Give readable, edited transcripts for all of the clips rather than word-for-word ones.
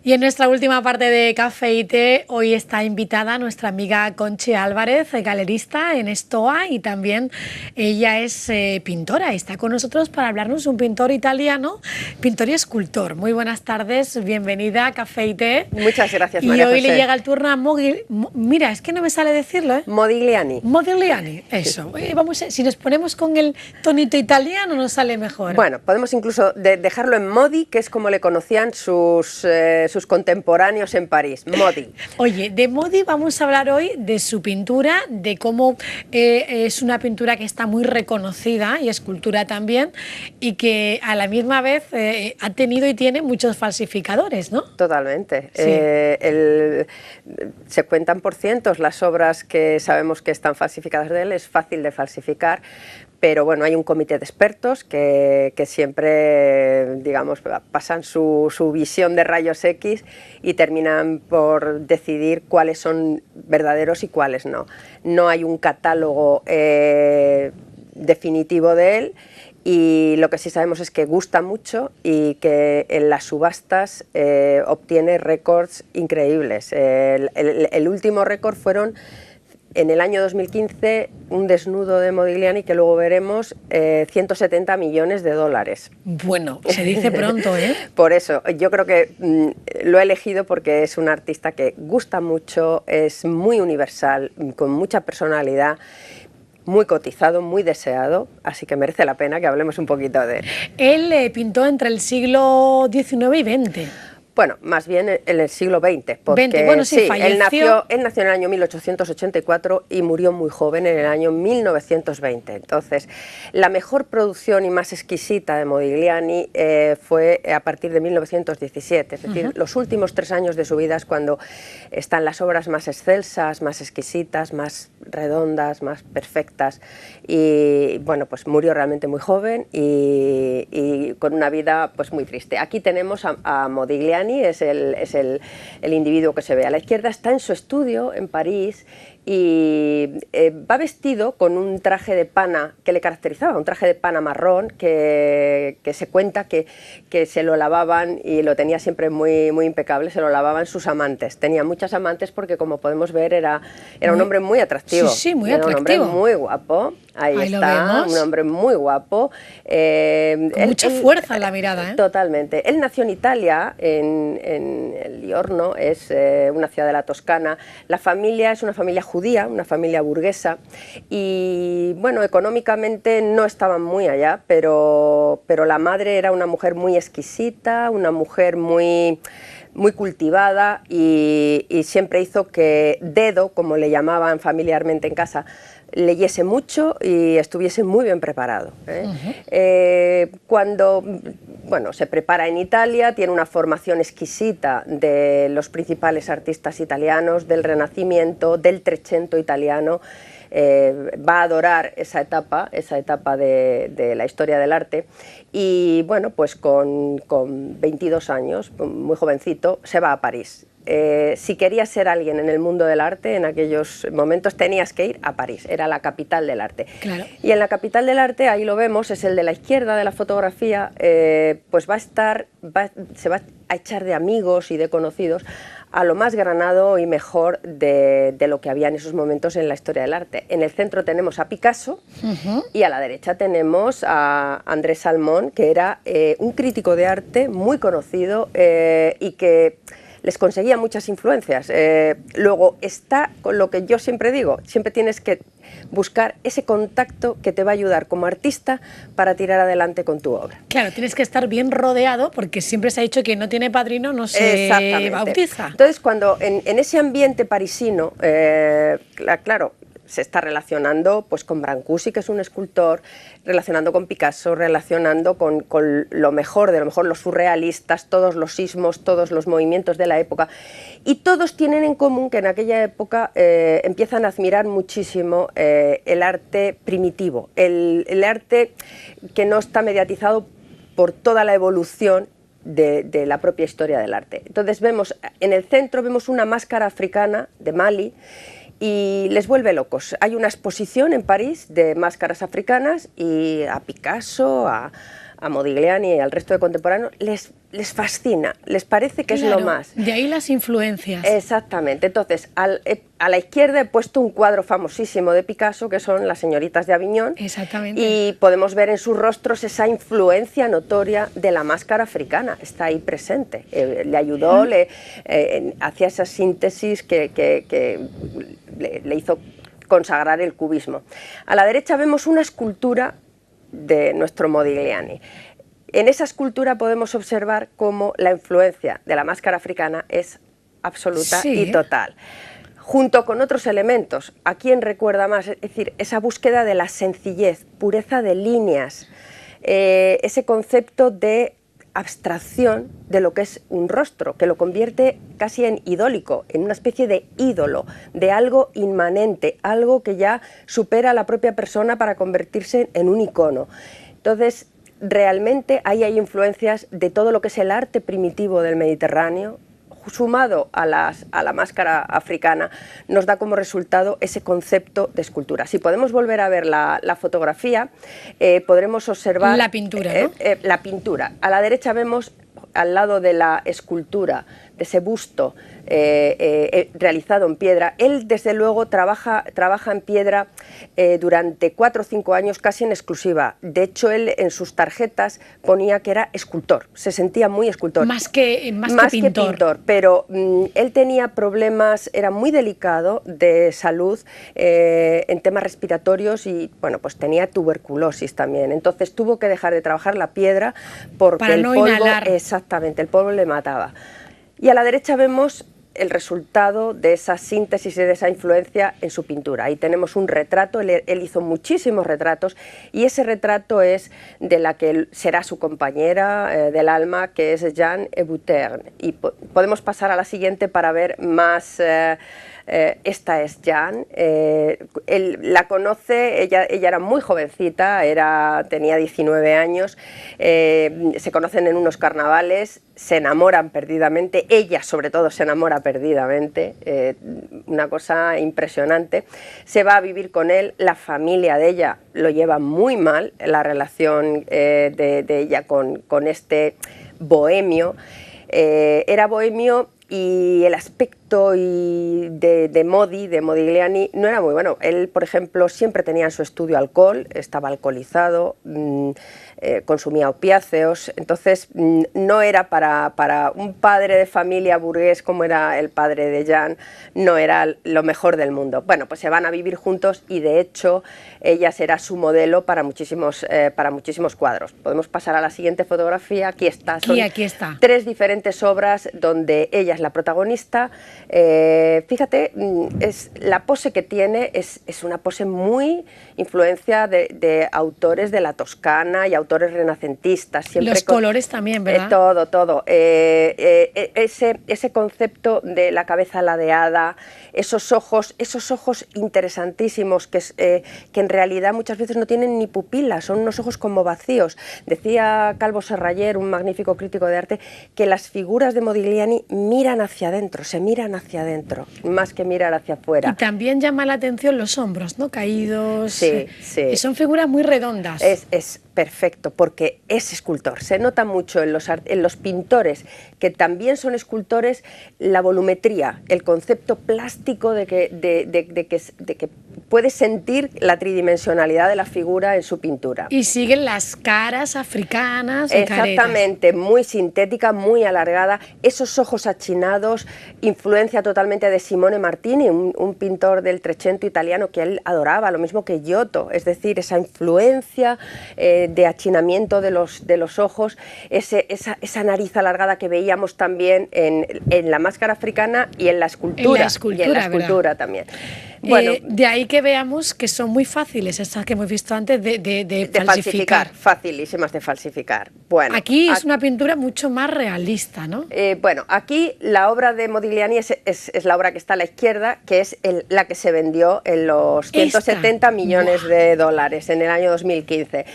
Y en nuestra última parte de Café y Té, hoy está invitada nuestra amiga Conchi Álvarez, galerista en Stoa, y también ella es pintora y está con nosotros para hablarnos de un pintor italiano, pintor y escultor. Muy buenas tardes, bienvenida a Café y Té. Muchas gracias, y María hoy José. le llega el turno a mira, es que no me sale decirlo, ¿eh? Modigliani. Modigliani, eso. Si nos ponemos con el tonito italiano nos sale mejor. Bueno, podemos incluso dejarlo en Modi, que es como le conocían sus contemporáneos en París, Modi. Oye, de Modi vamos a hablar hoy de su pintura, de cómo es una pintura que está muy reconocida y escultura también, y que a la misma vez ha tenido y tiene muchos falsificadores, ¿no? Totalmente. Sí. Se cuentan por cientos las obras que sabemos que están falsificadas de él, es fácil de falsificar. Pero bueno, hay un comité de expertos que siempre, digamos, pasan su visión de rayos X y terminan por decidir cuáles son verdaderos y cuáles no. No hay un catálogo definitivo de él, y lo que sí sabemos es que gusta mucho y que en las subastas obtiene récords increíbles. El último récord fueron, en el año 2015, un desnudo de Modigliani que luego veremos, 170 millones de dólares. Bueno, se dice pronto, ¿eh? Por eso, yo creo que lo he elegido porque es un artista que gusta mucho, es muy universal, con mucha personalidad, muy cotizado, muy deseado, así que merece la pena que hablemos un poquito de él. Él pintó entre el siglo XIX y XX. Bueno, más bien en el siglo XX, porque 20, bueno, sí, él nació en el año 1884 y murió muy joven en el año 1920. Entonces, la mejor producción y más exquisita de Modigliani fue a partir de 1917, es decir, los últimos 3 años de su vida es cuando están las obras más excelsas, más exquisitas, más redondas, más perfectas, y bueno, pues murió realmente muy joven y con una vida pues muy triste. Aquí tenemos a Modigliani. Es el individuo que se ve a la izquierda, está en su estudio en París y va vestido con un traje de pana que le caracterizaba, un traje de pana marrón que se cuenta que se lo lavaban, y lo tenía siempre muy, muy impecable, se lo lavaban sus amantes. Tenía muchas amantes porque, como podemos ver, era un hombre muy atractivo. Sí, sí, muy era atractivo. un hombre muy guapo. Ahí está, un hombre muy guapo. Con mucha fuerza en la mirada, ¿eh? Totalmente. Él nació en Italia, en el Liorno, es una ciudad de la Toscana. La familia es una familia judía, una familia burguesa, y bueno, económicamente no estaban muy allá, pero la madre era una mujer muy exquisita, una mujer muy cultivada, y siempre hizo que Dedo, como le llamaban familiarmente en casa, leyese mucho y estuviese muy bien preparado. Cuando se prepara en Italia, tiene una formación exquisita de los principales artistas italianos, del Renacimiento, del Trecento italiano. Va a adorar esa etapa de la historia del arte, y bueno, pues con 22 años, muy jovencito, se va a París. Si querías ser alguien en el mundo del arte en aquellos momentos, tenías que ir a París, era la capital del arte. Claro. Y en la capital del arte, ahí lo vemos, es el de la izquierda de la fotografía, pues se va a echar de amigos y de conocidos a lo más granado y mejor de lo que había en esos momentos en la historia del arte. En el centro tenemos a Picasso, y a la derecha tenemos a André Salmón, que era un crítico de arte muy conocido y que les conseguía muchas influencias. Luego está con lo que yo siempre digo, siempre tienes que buscar ese contacto que te va a ayudar como artista para tirar adelante con tu obra. Claro, tienes que estar bien rodeado, porque siempre se ha dicho que no tiene padrino, no se bautiza. Entonces, cuando en ese ambiente parisino, claro, se está relacionando pues con Brancusi, que es un escultor, relacionando con Picasso, relacionando con lo mejor de lo mejor, los surrealistas, todos los sismos, todos los movimientos de la época, y todos tienen en común que en aquella época empiezan a admirar muchísimo el arte primitivo, el arte que no está mediatizado por toda la evolución de la propia historia del arte. Entonces vemos, en el centro vemos una máscara africana de Mali, y les vuelve locos. Hay una exposición en París de máscaras africanas, y a Picasso, a a Modigliani y al resto de contemporáneos les fascina, les parece que es lo más. De ahí las influencias. Exactamente. Entonces, a la izquierda he puesto un cuadro famosísimo de Picasso, que son Las señoritas de Aviñón. Exactamente. Y podemos ver en sus rostros esa influencia notoria de la máscara africana. Está ahí presente. Le ayudó, hacía esa síntesis que le hizo consagrar el cubismo. A la derecha vemos una escultura de nuestro Modigliani. En esa escultura podemos observar cómo la influencia de la máscara africana es absoluta y total. Junto con otros elementos, ¿a quién recuerda más? Es decir, esa búsqueda de la sencillez, pureza de líneas, ese concepto de abstracción de lo que es un rostro, que lo convierte casi en idólico, en una especie de ídolo, de algo inmanente, algo que ya supera a la propia persona para convertirse en un icono. Entonces, realmente ahí hay influencias de todo lo que es el arte primitivo del Mediterráneo, sumado a la máscara africana, nos da como resultado ese concepto de escultura. Si podemos volver a ver la fotografía, podremos observar la pintura, ¿no? La pintura. A la derecha vemos, al lado de la escultura, de ese busto realizado en piedra. Él, desde luego, trabaja en piedra durante 4 o 5 años casi en exclusiva. De hecho, él en sus tarjetas ponía que era escultor, se sentía muy escultor. Más que pintor. Pero él tenía problemas, era muy delicado de salud en temas respiratorios y, bueno, pues tenía tuberculosis también. Entonces tuvo que dejar de trabajar la piedra porque para no inhalar. Exactamente, el polvo le mataba. Y a la derecha vemos el resultado de esa síntesis y de esa influencia en su pintura. Ahí tenemos un retrato, él hizo muchísimos retratos y ese retrato es de la que será su compañera del alma, que es Jeanne Hébuterne. Y podemos pasar a la siguiente para ver más. Esta es Jeanne, él la conoce, ella era muy jovencita, tenía 19 años, se conocen en unos carnavales, se enamoran perdidamente, ella sobre todo se enamora perdidamente, una cosa impresionante. Se va a vivir con él, la familia de ella lo lleva muy mal, la relación de ella con este bohemio. Era bohemio y el aspecto de Modigliani no era muy bueno. Él, por ejemplo, siempre tenía en su estudio alcohol, estaba alcoholizado, consumía opiáceos, entonces no era para un padre de familia burgués como era el padre de Jeanne, no era lo mejor del mundo. Bueno, pues se van a vivir juntos y de hecho ella será su modelo para muchísimos cuadros. Podemos pasar a la siguiente fotografía. Aquí está. Aquí está. 3 diferentes obras donde ella es la protagonista. Fíjate, la pose que tiene es una pose muy influencia de autores de la Toscana y autores renacentistas. Siempre los colores también, ¿verdad? Todo. Ese concepto de la cabeza ladeada, esos ojos interesantísimos que en realidad muchas veces no tienen ni pupilas, son unos ojos como vacíos. Decía Calvo Serraller, un magnífico crítico de arte, que las figuras de Modigliani miran hacia adentro, se miran hacia adentro, más que mirar hacia afuera. Y también llama la atención los hombros, ¿no? Caídos. Sí. Y son figuras muy redondas. Es perfecto, porque es escultor. Se nota mucho en los pintores, que también son escultores, la volumetría, el concepto plástico de que puedes sentir la tridimensionalidad de la figura en su pintura. Y siguen las caras africanas. Exactamente, muy sintética, muy alargada, esos ojos achinados, influencia totalmente de Simone Martini, un pintor del Trecento italiano que él adoraba, lo mismo que Giotto, es decir, esa influencia de achinamiento de los ojos, esa nariz alargada que veíamos también en la máscara africana y en la escultura, también. Bueno, de ahí que veamos que son muy fáciles estas que hemos visto antes de falsificar. Facilísimas de falsificar. Bueno, aquí es una pintura mucho más realista, ¿no? Bueno, aquí la obra de Modigliani es la obra que está a la izquierda, que es la que se vendió en los 170 millones de dólares en el año 2015,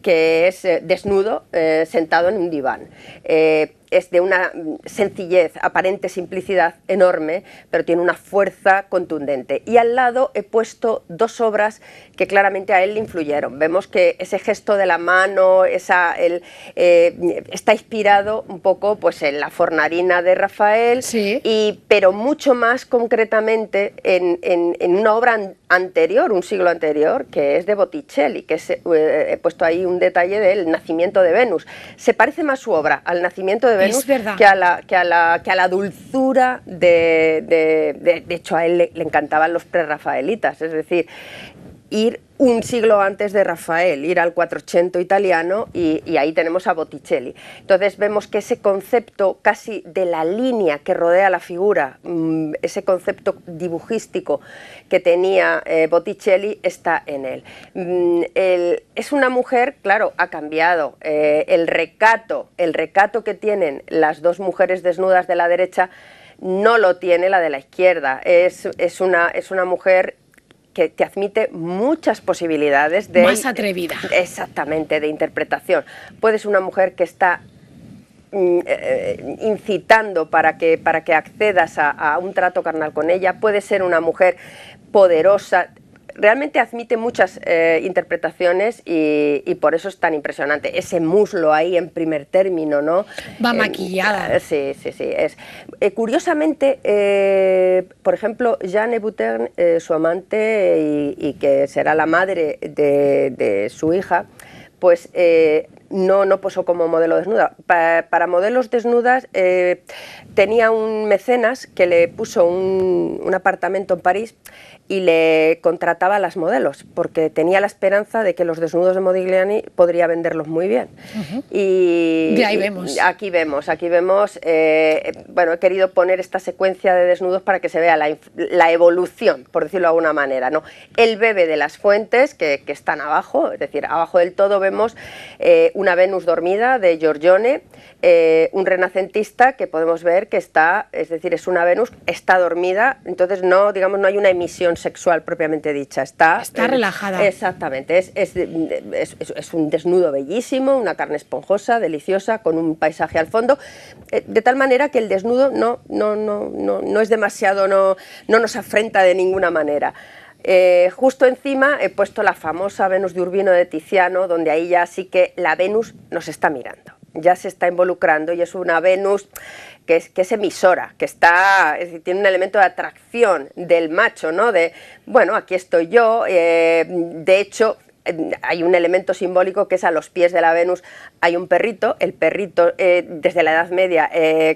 que es desnudo, sentado en un diván. es de una sencillez, aparente simplicidad enorme, pero tiene una fuerza contundente. Y al lado he puesto dos obras que claramente a él le influyeron. Vemos que ese gesto de la mano, está inspirado un poco pues, en la Fornarina de Rafael, sí. pero mucho más concretamente en una obra anterior, un siglo anterior, que es de Botticelli, que he puesto ahí un detalle del Nacimiento de Venus. Se parece más su obra al Nacimiento de Venus que a la dulzura de hecho a él le encantaban los prerrafaelitas, es decir, ir un siglo antes de Rafael, ir al Quattrocento italiano y ahí tenemos a Botticelli. Entonces vemos que ese concepto casi de la línea que rodea la figura, ese concepto dibujístico que tenía Botticelli está en él. Es una mujer, claro, ha cambiado. El recato que tienen las dos mujeres desnudas de la derecha no lo tiene la de la izquierda. Es una mujer que te admite muchas posibilidades de... Más atrevida. Exactamente, de interpretación. Puede ser una mujer que está incitando para que accedas a un trato carnal con ella, puede ser una mujer poderosa. Realmente admite muchas interpretaciones y por eso es tan impresionante. Ese muslo ahí en primer término, ¿no? Va maquillada. Sí. Curiosamente, por ejemplo, Jeanne Hébuterne, su amante y que será la madre de su hija, pues no posó como modelo desnuda. Para modelos desnudas tenía un mecenas que le puso un apartamento en París y le contrataba a las modelos, porque tenía la esperanza de que los desnudos de Modigliani podría venderlos muy bien. Y ahí vemos. Aquí vemos, bueno, he querido poner esta secuencia de desnudos para que se vea la evolución, por decirlo de alguna manera, ¿no? Él bebe de las fuentes que están abajo, es decir, abajo del todo vemos una Venus dormida de Giorgione, un renacentista que podemos ver que está, es decir, es una Venus, está dormida, entonces no hay una emisión sexual propiamente dicha, está relajada. Exactamente, es un desnudo bellísimo, una carne esponjosa, deliciosa, con un paisaje al fondo, de tal manera que el desnudo no es demasiado, no nos afrenta de ninguna manera. Justo encima he puesto la famosa Venus de Urbino de Tiziano, donde ahí ya sí que la Venus nos está mirando, ya se está involucrando y es una Venus que es emisora, que está, es decir, tiene un elemento de atracción del macho, ¿no? De, bueno, aquí estoy yo, de hecho hay un elemento simbólico que es a los pies de la Venus hay un perrito, el perrito desde la Edad Media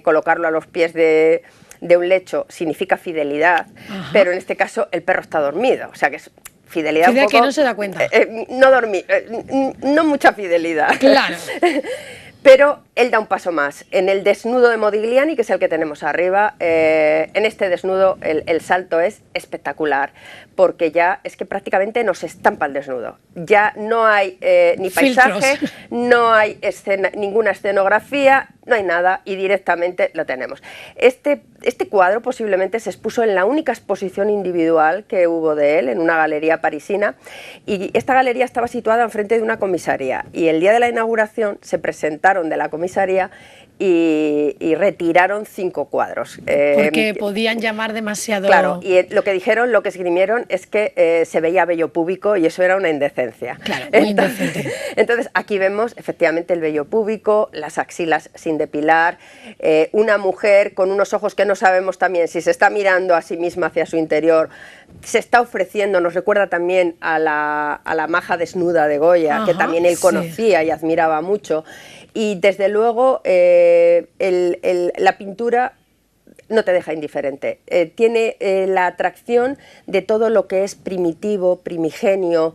colocarlo a los pies de un lecho significa fidelidad, pero en este caso el perro está dormido, o sea que es fidelidad un poco, que no se da cuenta. No dormir, no mucha fidelidad. Claro. Pero él da un paso más. En el desnudo de Modigliani, que es el que tenemos arriba, en este desnudo el salto es espectacular, porque ya es que prácticamente nos estampa el desnudo. Ya no hay ni paisaje, no hay ninguna escenografía, no hay nada y directamente lo tenemos. Este cuadro posiblemente se expuso en la única exposición individual que hubo de él, en una galería parisina, y esta galería estaba situada enfrente de una comisaría y el día de la inauguración se presentaron de la comisaría y retiraron 5 cuadros. Porque podían llamar demasiado... Claro, y lo que esgrimieron es que se veía vello púbico y eso era una indecencia. Claro, muy indecente. Entonces aquí vemos efectivamente el vello púbico, las axilas sin depilar, una mujer con unos ojos que no sabemos también si se está mirando a sí misma hacia su interior, se está ofreciendo, nos recuerda también a la maja desnuda de Goya, que también él conocía y admiraba mucho. Y desde luego la pintura no te deja indiferente, tiene la atracción de todo lo que es primitivo, primigenio,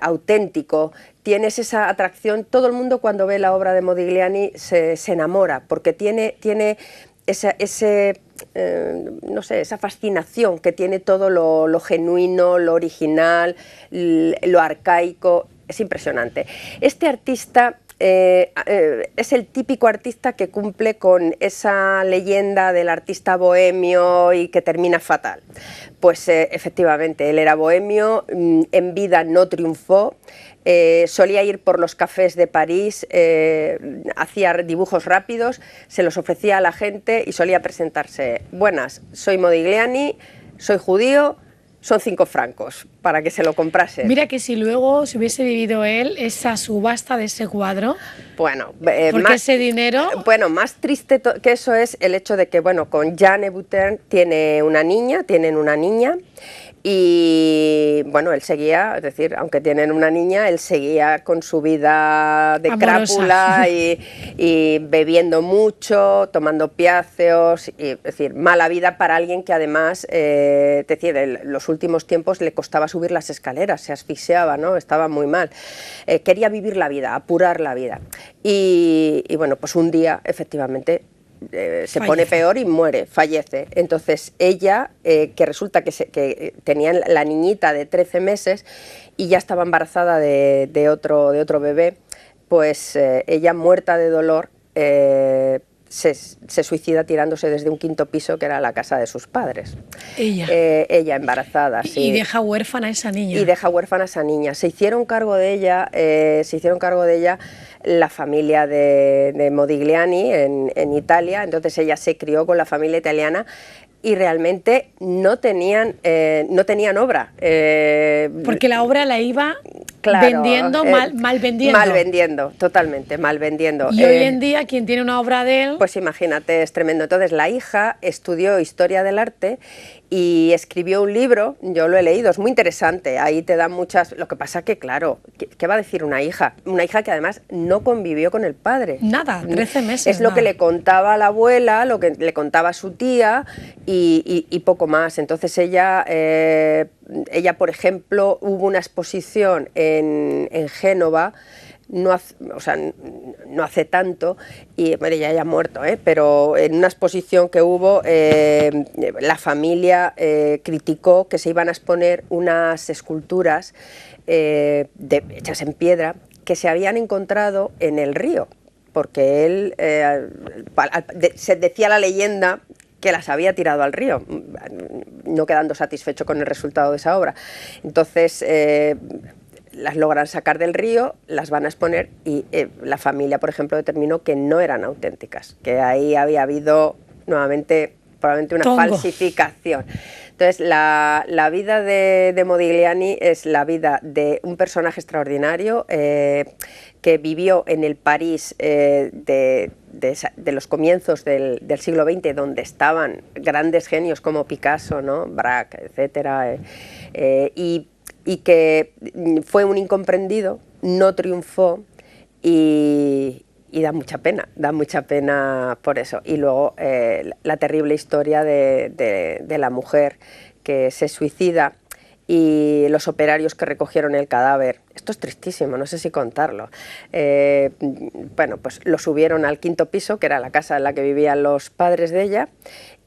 auténtico. Tienes esa atracción, todo el mundo cuando ve la obra de Modigliani se enamora, porque tiene no sé, esa fascinación que tiene todo lo genuino, lo original, lo arcaico, es impresionante. Este artista es el típico artista que cumple con esa leyenda del artista bohemio y que termina fatal. Pues efectivamente, él era bohemio, en vida no triunfó. Solía ir por los cafés de París, hacía dibujos rápidos, se los ofrecía a la gente y solía presentarse: buenas, soy Modigliani, soy judío, son 5 francos, para que se lo comprasen. Mira que si luego se hubiese vivido él esa subasta de ese cuadro, bueno, porque ese dinero... Bueno, más triste que eso es el hecho de que, bueno, con Jeanne Hébuterne tienen una niña, y bueno, él seguía, es decir, aunque tienen una niña, él seguía con su vida de amorosa, crápula y bebiendo mucho, tomando opiáceos, y, es decir, mala vida para alguien que además, es decir, en los últimos tiempos le costaba subir las escaleras, se asfixiaba, ¿no? Estaba muy mal. Quería vivir la vida, apurar la vida. Y bueno, pues un día, efectivamente, se pone peor y muere, fallece. Entonces ella, que resulta que tenía la niñita de 13 meses y ya estaba embarazada de otro bebé, pues ella, muerta de dolor, se suicida tirándose desde un 5.º piso, que era la casa de sus padres. Ella embarazada, sí. Y deja huérfana a esa niña. Y deja huérfana a esa niña. Se hicieron cargo de ella la familia de Modigliani en Italia. Entonces ella se crió con la familia italiana y realmente no tenían obra. Porque la obra la iba... Claro, vendiendo, mal vendiendo. Mal vendiendo, totalmente, mal vendiendo. Y hoy en día, quien tiene una obra de él... Pues imagínate, es tremendo. Entonces la hija estudió Historia del Arte y escribió un libro, yo lo he leído, es muy interesante, ahí te dan muchas... Lo que pasa que, claro, ¿qué va a decir una hija? Una hija que además no convivió con el padre. Nada, 13 meses. Es lo que le contaba a la abuela, lo que le contaba a su tía y poco más. Entonces ella, por ejemplo, hubo una exposición en Génova, no hace tanto, y bueno, ya haya muerto, pero en una exposición que hubo, la familia criticó que se iban a exponer unas esculturas hechas en piedra que se habían encontrado en el río, porque él, se decía la leyenda que las había tirado al río, no quedando satisfecho con el resultado de esa obra. Entonces las logran sacar del río, las van a exponer y la familia, por ejemplo, determinó que no eran auténticas, que ahí había habido nuevamente probablemente una falsificación. Entonces la vida de Modigliani es la vida de un personaje extraordinario que vivió en el París de los comienzos del siglo XX, donde estaban grandes genios como Picasso, ¿no? Braque, etcétera, y que fue un incomprendido, no triunfó y da mucha pena por eso. Y luego la terrible historia de la mujer que se suicida y los operarios que recogieron el cadáver. Esto es tristísimo, no sé si contarlo. Bueno, pues lo subieron al 5.º piso, que era la casa en la que vivían los padres de ella,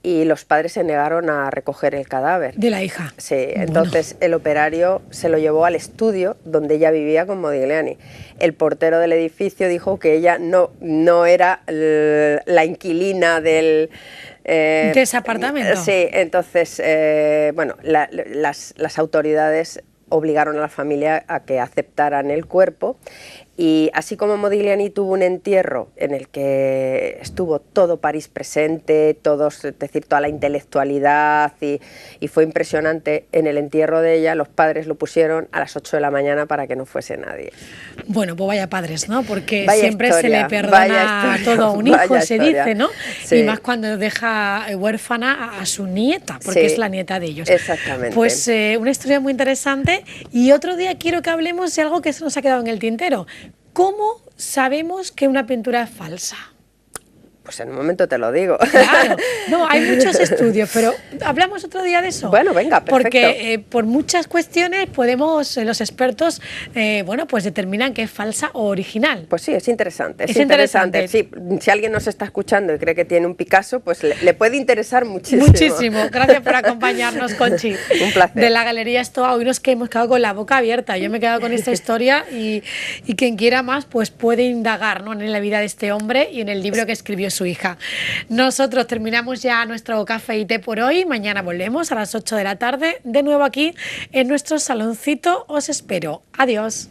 y los padres se negaron a recoger el cadáver. ¿De la hija? Sí, entonces el operario se lo llevó al estudio donde ella vivía con Modigliani. El portero del edificio dijo que ella no era la inquilina de ese apartamento. Sí, entonces, bueno, las autoridades obligaron a la familia a que aceptaran el cuerpo. Y así como Modigliani tuvo un entierro en el que estuvo todo París presente, es decir, toda la intelectualidad, y fue impresionante, en el entierro de ella los padres lo pusieron a las 8 de la mañana para que no fuese nadie. Bueno, pues vaya padres, ¿no? Porque vaya siempre historia, se le perdona todo a un hijo, se dice, ¿no? Sí. Y más cuando deja huérfana a su nieta, porque sí, es la nieta de ellos. Exactamente. Pues una historia muy interesante, y otro día quiero que hablemos de algo que se nos ha quedado en el tintero. ¿Cómo sabemos que una pintura es falsa? Pues en un momento te lo digo. Claro, no, hay muchos estudios, pero hablamos otro día de eso. Bueno, venga, perfecto. Porque por muchas cuestiones podemos, los expertos, bueno, pues determinan que es falsa o original. Pues sí, es interesante. Es interesante. Sí, si alguien nos está escuchando y cree que tiene un Picasso, pues le puede interesar muchísimo. Muchísimo. Gracias por acompañarnos, Conchi. Un placer. De la Galería Estoa. Hoy nos que hemos quedado con la boca abierta. Yo me he quedado con esta historia y quien quiera más, pues puede indagar, ¿no?, en la vida de este hombre y en el libro que escribió su hija. Nosotros terminamos ya nuestro café y té por hoy. Mañana volvemos a las 8 de la tarde. De nuevo aquí en nuestro saloncito. Os espero. Adiós.